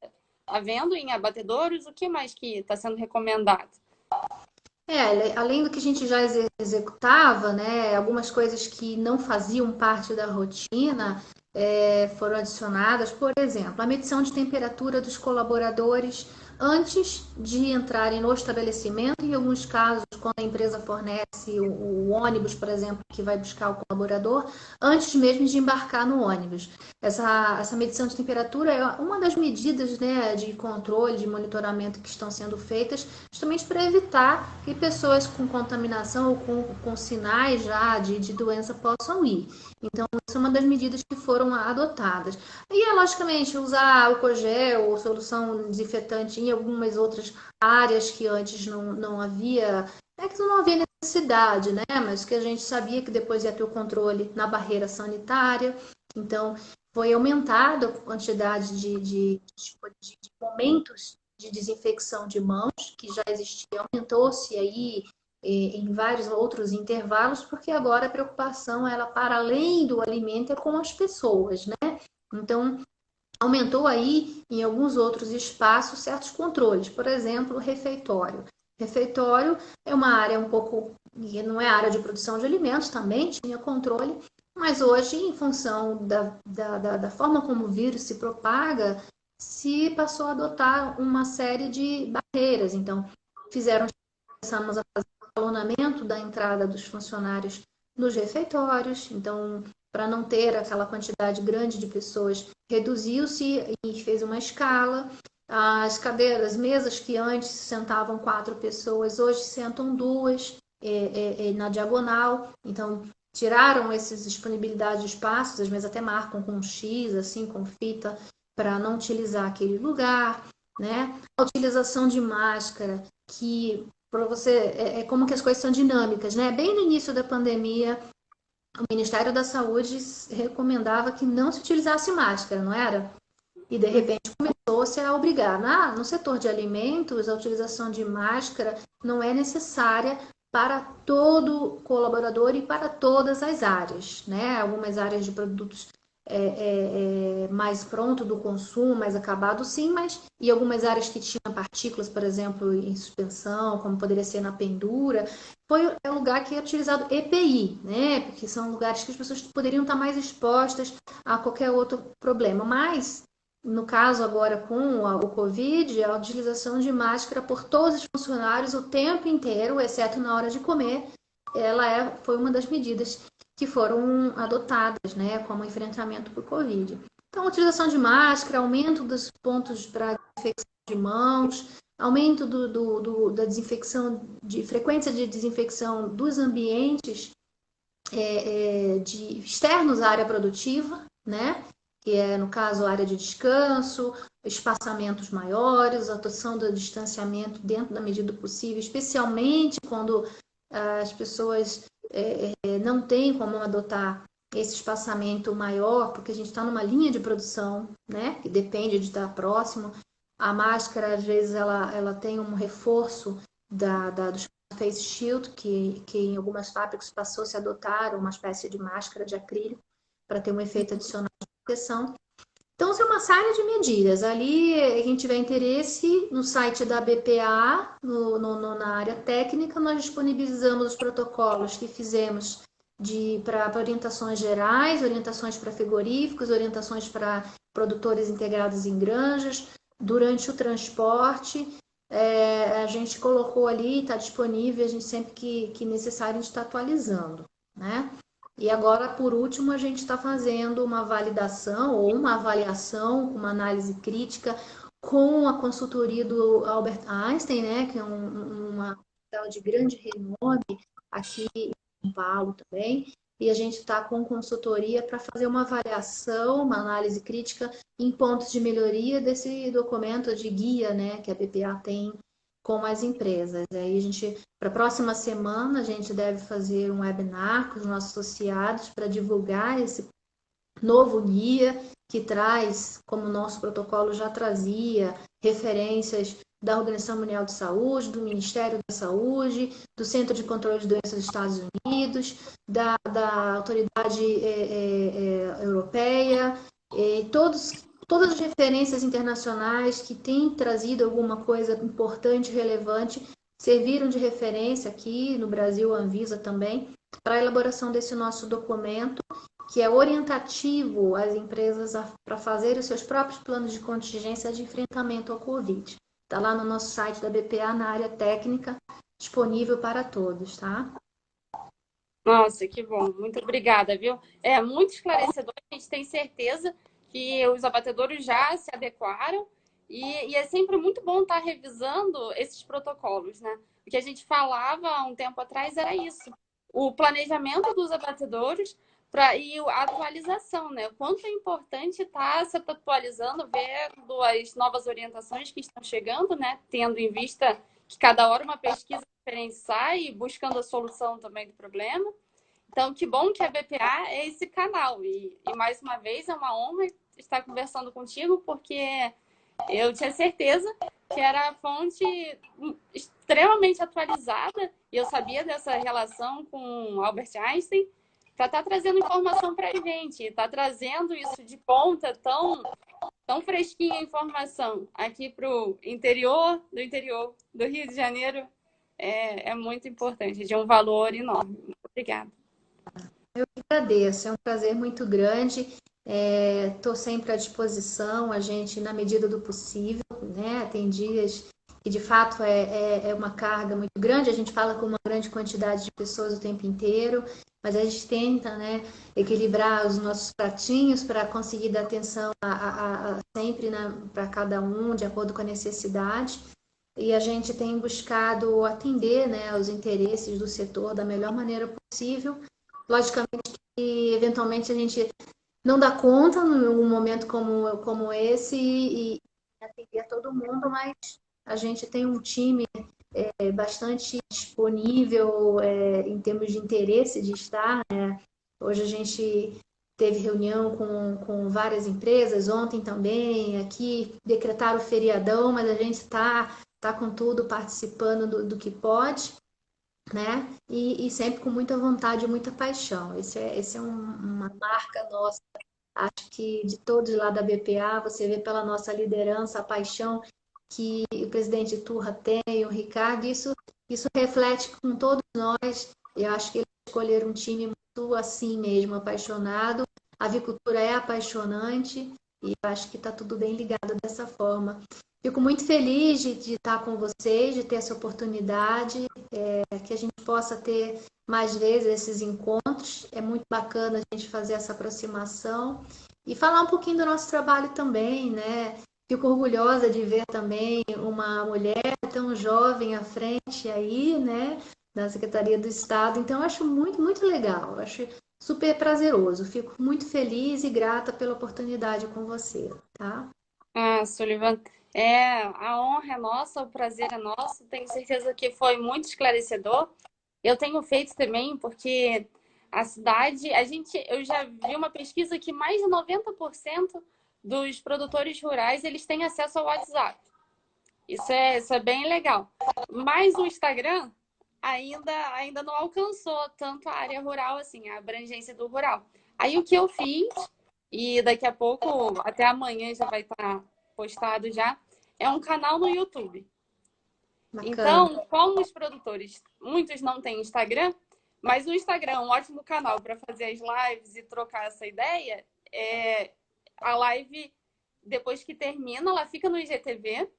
havendo em abatedouros, o que mais que está sendo recomendado? Além do que a gente já executava, né, algumas coisas que não faziam parte da rotina foram adicionadas. Por exemplo, a medição de temperatura dos colaboradores antes de entrarem no estabelecimento. Em alguns casos, quando a empresa fornece o ônibus, por exemplo, que vai buscar o colaborador, antes mesmo de embarcar no ônibus. Essa medição de temperatura é uma das medidas, né, de controle, de monitoramento que estão sendo feitas, justamente para evitar que pessoas com contaminação ou com sinais já de doença possam ir. Então, isso é uma das medidas que foram adotadas. E, logicamente, usar álcool gel ou solução desinfetante em algumas outras áreas que antes não havia, que não havia necessidade, né? Mas que a gente sabia que depois ia ter o controle na barreira sanitária. Então, foi aumentada a quantidade de momentos de desinfecção de mãos, que já existia, aumentou-se aí em vários outros intervalos, porque agora a preocupação, ela para além do alimento, é com as pessoas, né? Então, aumentou aí, em alguns outros espaços, certos controles. Por exemplo, o refeitório. Refeitório é uma área um pouco, não é área de produção de alimentos, também tinha controle, mas hoje, em função da forma como o vírus se propaga, se passou a adotar uma série de barreiras. Então, começamos a fazer o escalonamento da entrada dos funcionários nos refeitórios. Então, para não ter aquela quantidade grande de pessoas, reduziu-se e fez uma escala. As cadeiras, mesas que antes sentavam 4 pessoas, hoje sentam 2 na diagonal. Então, tiraram essas disponibilidades de espaços, as mesas até marcam com um X, assim, com fita, para não utilizar aquele lugar, né? A utilização de máscara, que para você como que as coisas são dinâmicas, né? Bem no início da pandemia, o Ministério da Saúde recomendava que não se utilizasse máscara, não era? E de repente começou-se a obrigar. No setor de alimentos, a utilização de máscara não é necessária para todo colaborador e para todas as áreas, né? Algumas áreas de produtos mais pronto do consumo, mais acabado, sim, mas e algumas áreas que tinham partículas, por exemplo, em suspensão, como poderia ser na pendura, foi o lugar que é utilizado EPI, né? Porque são lugares que as pessoas poderiam estar mais expostas a qualquer outro problema. Mas, no caso agora com o Covid, a utilização de máscara por todos os funcionários o tempo inteiro, exceto na hora de comer, foi uma das medidas que foram adotadas, né, como enfrentamento para o Covid. Então, a utilização de máscara, aumento dos pontos para desinfecção de mãos, aumento da desinfecção, de frequência de desinfecção dos ambientes externos à área produtiva, né, que é, no caso, a área de descanso, espaçamentos maiores, a adoção do distanciamento dentro da medida do possível, especialmente quando as pessoas não têm como adotar esse espaçamento maior, porque a gente está numa linha de produção, né, que depende de estar próximo. A máscara, às vezes, ela tem um reforço do face shield, que em algumas fábricas passou -se a adotar uma espécie de máscara de acrílico para ter um efeito adicional de proteção. Então, são uma série de medidas. Ali, quem tiver interesse, no site da BPA, na área técnica, nós disponibilizamos os protocolos que fizemos para orientações gerais, orientações para frigoríficos, orientações para produtores integrados em granjas, durante o transporte. A gente colocou ali, está disponível, a gente sempre que necessário, a gente está atualizando, né? E agora, por último, a gente está fazendo uma validação ou uma avaliação, uma análise crítica com a consultoria do Albert Einstein, né, que é uma hospital de grande renome aqui em São Paulo também. E a gente está com consultoria para fazer uma avaliação, uma análise crítica em pontos de melhoria desse documento de guia, né, que a BPA tem com as empresas. Aí a gente, para a próxima semana, a gente deve fazer um webinar com os nossos associados para divulgar esse novo guia que traz, como o nosso protocolo já trazia, referências da Organização Mundial de Saúde, do Ministério da Saúde, do Centro de Controle de Doenças dos Estados Unidos, da Autoridade Europeia, todas as referências internacionais que têm trazido alguma coisa importante, relevante, serviram de referência aqui no Brasil, a Anvisa também, para a elaboração desse nosso documento, que é orientativo às empresas para fazerem os seus próprios planos de contingência de enfrentamento ao Covid. Está lá no nosso site da BPA, na área técnica, disponível para todos, tá? Nossa, que bom. Muito obrigada, viu? É muito esclarecedor. A gente tem certeza que os abatedouros já se adequaram e é sempre muito bom estar revisando esses protocolos, né? O que a gente falava há um tempo atrás era isso. O planejamento dos abatedouros e a atualização, né? O quanto é importante estar se atualizando, vendo as novas orientações que estão chegando, né? Tendo em vista que cada hora uma pesquisa diferente sai e buscando a solução também do problema. Então, que bom que a BPA é esse canal. E mais uma vez, é uma honra estar conversando contigo, porque eu tinha certeza que era a fonte extremamente atualizada e eu sabia dessa relação com Albert Einstein, para estar trazendo informação para a gente. Está trazendo isso de ponta, tão fresquinha a informação aqui para o interior do Rio de Janeiro. É muito importante, de um valor enorme. Muito obrigada. Eu que agradeço, é um prazer muito grande. Estou sempre à disposição, a gente, na medida do possível, né? Tem dias que de fato é uma carga muito grande, a gente fala com uma grande quantidade de pessoas o tempo inteiro, mas a gente tenta, né, equilibrar os nossos pratinhos para conseguir dar atenção sempre para cada um, de acordo com a necessidade. E a gente tem buscado atender, né, os interesses do setor da melhor maneira possível. Logicamente que, eventualmente, a gente não dá conta num momento como esse e atender a todo mundo, mas a gente tem um time bastante disponível em termos de interesse de estar, né? Hoje a gente teve reunião com várias empresas, ontem também, aqui decretaram o feriadão, mas a gente está com tudo participando do que pode, né? E sempre com muita vontade e muita paixão. Esse é uma marca nossa. Acho que de todos lá da BPA, você vê pela nossa liderança, a paixão que o presidente Turra tem, o Ricardo, isso reflete com todos nós. Eu acho que eles escolheram um time muito assim mesmo, apaixonado. A avicultura é apaixonante e eu acho que está tudo bem ligado dessa forma. Fico muito feliz de estar com vocês, de ter essa oportunidade, que a gente possa ter mais vezes esses encontros. É muito bacana a gente fazer essa aproximação e falar um pouquinho do nosso trabalho também, né? Fico orgulhosa de ver também uma mulher tão jovem à frente aí, né, da Secretaria do Estado. Então, eu acho muito, muito legal. Eu acho super prazeroso. Fico muito feliz e grata pela oportunidade com você, tá? Sullivan, a honra é nossa, o prazer é nosso. Tenho certeza que foi muito esclarecedor. Eu tenho feito também, porque a cidade, eu já vi uma pesquisa que mais de 90% dos produtores rurais, eles têm acesso ao WhatsApp. Isso é bem legal. Mas o Instagram ainda não alcançou tanto a área rural, assim, a abrangência do rural. Aí o que eu fiz, e daqui a pouco, até amanhã já vai estar postado já, é um canal no YouTube. Bacana. Então, como os produtores, muitos não têm Instagram, mas o Instagram é um ótimo canal para fazer as lives e trocar essa ideia. A live, depois que termina, ela fica no IGTV,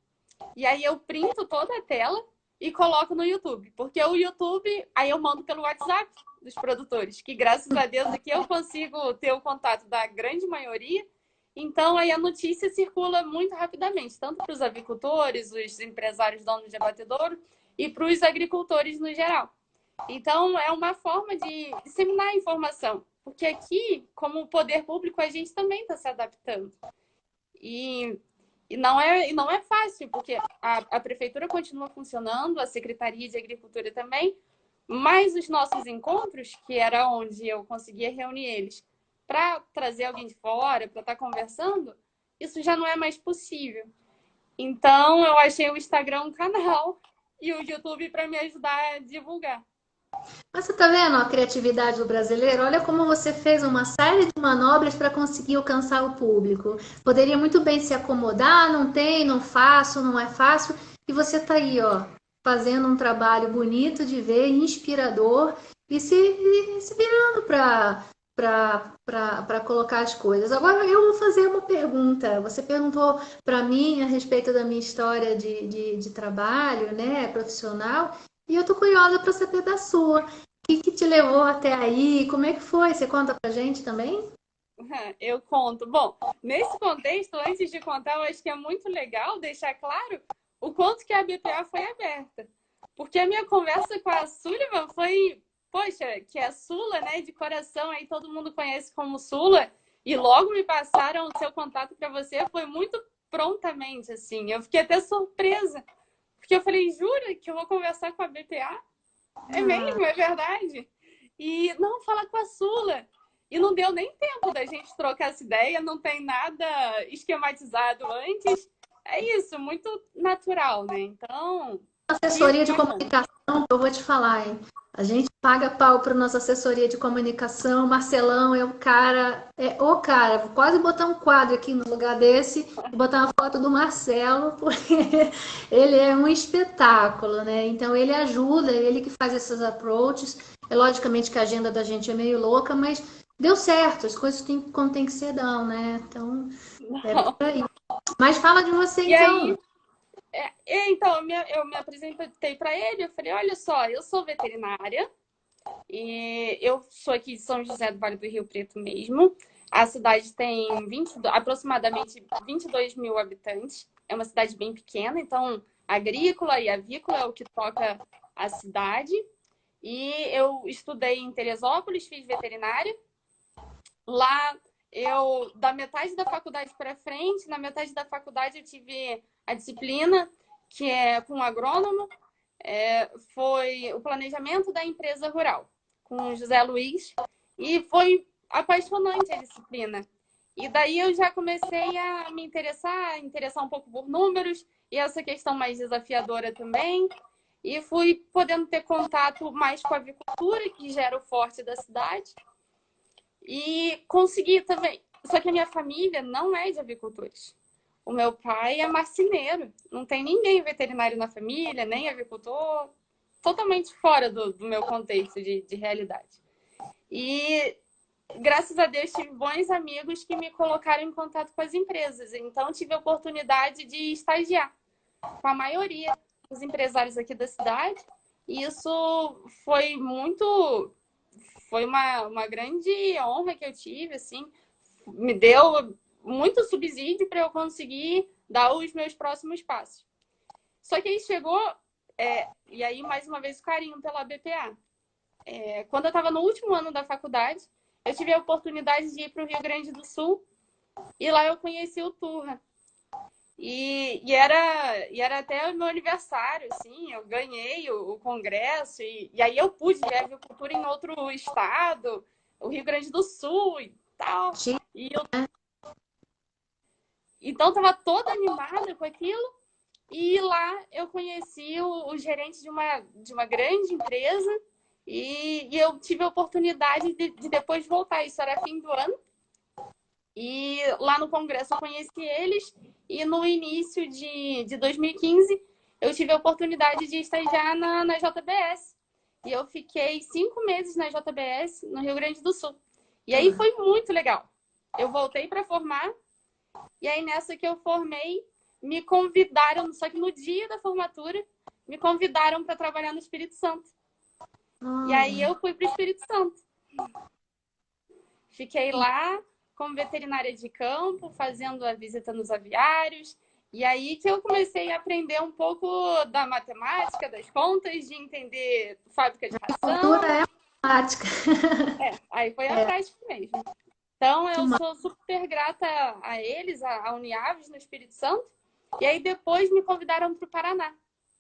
e aí eu printo toda a tela e coloco no YouTube. Porque o YouTube, aí eu mando pelo WhatsApp dos produtores, que graças a Deus aqui eu consigo ter o contato da grande maioria. Então, aí a notícia circula muito rapidamente, tanto para os avicultores, os empresários donos de abatedouro e para os agricultores no geral. Então, é uma forma de disseminar a informação, porque aqui, como poder público, a gente também está se adaptando. E não é fácil, porque a prefeitura continua funcionando, a Secretaria de Agricultura também, mas os nossos encontros, que era onde eu conseguia reunir eles, para trazer alguém de fora, para estar conversando, isso já não é mais possível. Então, eu achei o Instagram um canal e o YouTube para me ajudar a divulgar. Mas você tá vendo a criatividade do brasileiro? Olha como você fez uma série de manobras para conseguir alcançar o público. Poderia muito bem se acomodar, não tem, não faço, não é fácil. E você tá aí, ó, fazendo um trabalho bonito de ver, inspirador e se virando para colocar as coisas. Agora eu vou fazer uma pergunta. Você perguntou para mim a respeito da minha história de trabalho, né, profissional. E eu tô curiosa para saber da sua. O que te levou até aí? Como é que foi? Você conta pra gente também? Eu conto. Bom, nesse contexto, antes de contar, eu acho que é muito legal deixar claro o quanto que a BPA foi aberta. Porque a minha conversa com a Sullivan foi, poxa, que é Sula, né, de coração, aí todo mundo conhece como Sula, e logo me passaram o seu contato para você, foi muito prontamente, assim. Eu fiquei até surpresa. Porque eu falei, jura que eu vou conversar com a BPA? É mesmo, é verdade. E não, falar com a Sula. E não deu nem tempo da gente trocar essa ideia, não tem nada esquematizado antes. É isso, muito natural, né? Então. Assessoria de comunicação Eu vou te falar, hein? A gente paga pau para nossa assessoria de comunicação. Marcelão é o cara. Vou quase botar um quadro aqui no lugar desse e botar uma foto do Marcelo, porque ele é um espetáculo, né? Então ele ajuda, ele que faz essas approaches. É logicamente que a agenda da gente é meio louca, mas deu certo. As coisas têm, quando tem que ser, dão, né? Então é por aí. Mas fala de você E então. aí, então, eu me apresentei para ele, eu falei, olha só, eu sou veterinária e eu sou aqui de São José do Vale do Rio Preto mesmo. A cidade tem aproximadamente 22 mil habitantes. É uma cidade bem pequena, então agrícola e avícola é o que toca a cidade. E eu estudei em Teresópolis, fiz veterinária. Lá da metade da faculdade para frente, na metade da faculdade eu tive a disciplina que é com agrônomo, foi o planejamento da empresa rural, com o José Luiz, e foi apaixonante a disciplina. E daí eu já comecei a me interessar um pouco por números, e essa questão mais desafiadora também, e fui podendo ter contato mais com a avicultura, que já era o forte da cidade, e consegui também. Só que a minha família não é de avicultores. O meu pai é marceneiro. Não tem ninguém veterinário na família, nem avicultor. Totalmente fora do meu contexto de realidade. E, graças a Deus, tive bons amigos que me colocaram em contato com as empresas. Então, tive a oportunidade de estagiar com a maioria dos empresários aqui da cidade. E isso foi muito... Foi uma grande honra que eu tive, assim, me deu muito subsídio para eu conseguir dar os meus próximos passos. Só que aí chegou, e aí mais uma vez o carinho pela BPA. Quando eu estava no último ano da faculdade, eu tive a oportunidade de ir para o Rio Grande do Sul e lá eu conheci o Turra. E era até o meu aniversário, assim, eu ganhei o congresso e aí eu pude ver a agricultura em outro estado, o Rio Grande do Sul e tal. Então, estava toda animada com aquilo. E lá eu conheci o gerente de uma grande empresa e eu tive a oportunidade de depois voltar. Isso era fim do ano. E lá no congresso eu conheci eles e no início de 2015 eu tive a oportunidade de estagiar na JBS. E eu fiquei 5 meses na JBS, no Rio Grande do Sul. E aí foi muito legal. Eu voltei para formar e aí nessa que eu formei, me convidaram, só que no dia da formatura, me convidaram para trabalhar no Espírito Santo. E aí eu fui para o Espírito Santo. Fiquei lá como veterinária de campo, fazendo a visita nos aviários. E aí que eu comecei a aprender um pouco da matemática, das contas, de entender fábrica de ração. Cultura é matemática. Aí foi a prática mesmo. Então, eu sou super grata a eles, a Uniaves, no Espírito Santo. E aí, depois, me convidaram para o Paraná.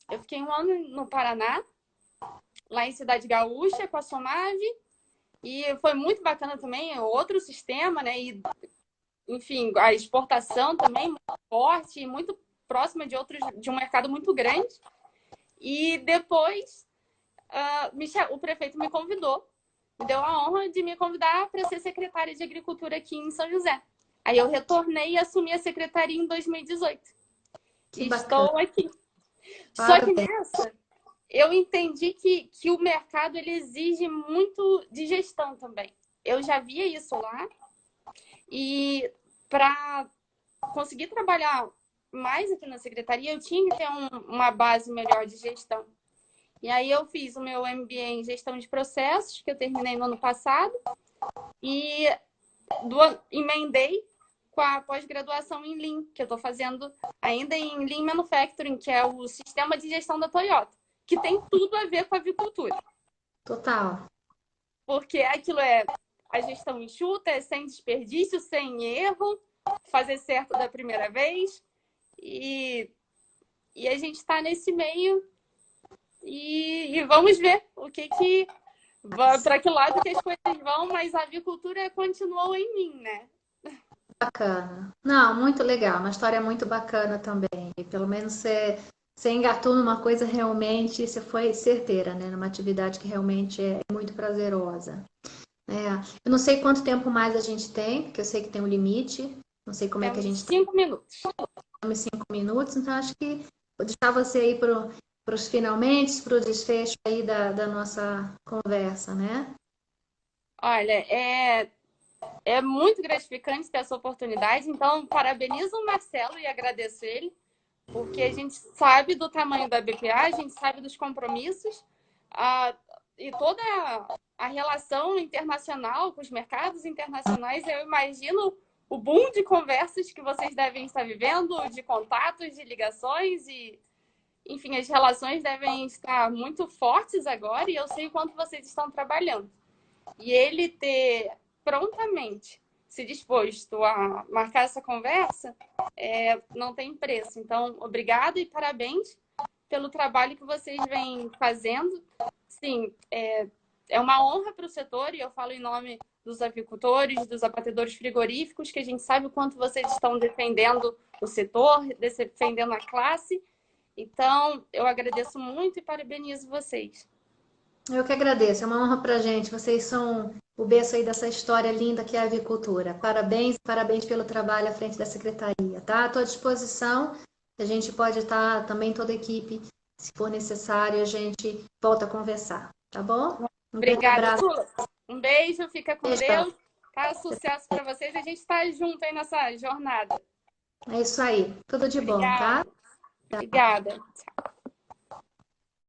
Eu fiquei 1 ano no Paraná, lá em Cidade Gaúcha, com a Somave. E foi muito bacana também, outro sistema, né? E, enfim, a exportação também muito forte, muito próxima de um mercado muito grande. E depois, o prefeito me convidou. Me deu a honra de me convidar para ser secretária de Agricultura aqui em São José. Aí eu retornei e assumi a secretaria em 2018. Que estou bacana. aqui. Só que nessa, eu entendi que o mercado ele exige muito de gestão também. Eu já via isso lá. E para conseguir trabalhar mais aqui na secretaria, eu tinha que ter uma base melhor de gestão. E aí eu fiz o meu MBA em Gestão de Processos, que eu terminei no ano passado, e emendei com a pós-graduação em Lean, que eu estou fazendo ainda em Lean Manufacturing, que é o sistema de gestão da Toyota, que tem tudo a ver com a avicultura. Total. Porque aquilo é a gestão enxuta, é sem desperdício, sem erro, fazer certo da primeira vez. E a gente está nesse meio e vamos ver para que lado que as coisas vão, mas a avicultura continuou em mim, né? Bacana. Não, muito legal. Uma história muito bacana também. E pelo menos você Você engatou numa coisa realmente, você foi certeira, né? Numa atividade que realmente é muito prazerosa. É, eu não sei quanto tempo mais a gente tem, porque eu sei que tem um limite. Não sei como é que a Temos gente 5 minutos. tem 5 minutos, então acho que vou deixar você aí para os finalmente, para o desfecho aí da nossa conversa, né? Olha, é muito gratificante ter essa oportunidade, então parabenizo o Marcelo e agradeço ele, porque a gente sabe do tamanho da BPA, a gente sabe dos compromissos, a, e toda a relação internacional com os mercados internacionais, eu imagino o boom de conversas que vocês devem estar vivendo, de contatos, de ligações e, enfim, as relações devem estar muito fortes agora e eu sei o quanto vocês estão trabalhando. E ele ter prontamente se disposto a marcar essa conversa, não tem preço. Então, obrigada e parabéns pelo trabalho que vocês vêm fazendo. Sim, é uma honra para o setor e eu falo em nome dos avicultores, dos abatedores frigoríficos, que a gente sabe o quanto vocês estão defendendo o setor, defendendo a classe. Então, eu agradeço muito e parabenizo vocês. Eu que agradeço, é uma honra para a gente. Vocês são o berço aí dessa história linda que é a avicultura. Parabéns, parabéns pelo trabalho à frente da secretaria, tá? Estou à disposição. A gente pode estar também toda a equipe, se for necessário, a gente volta a conversar, tá bom? Um grande Obrigada, abraço. Sula. Um beijo, fica com Beijo pra Deus. Tá? Sucesso para vocês. A gente está junto aí nessa jornada. É isso aí. Tudo de bom, tá? Obrigada. Obrigada. Tchau.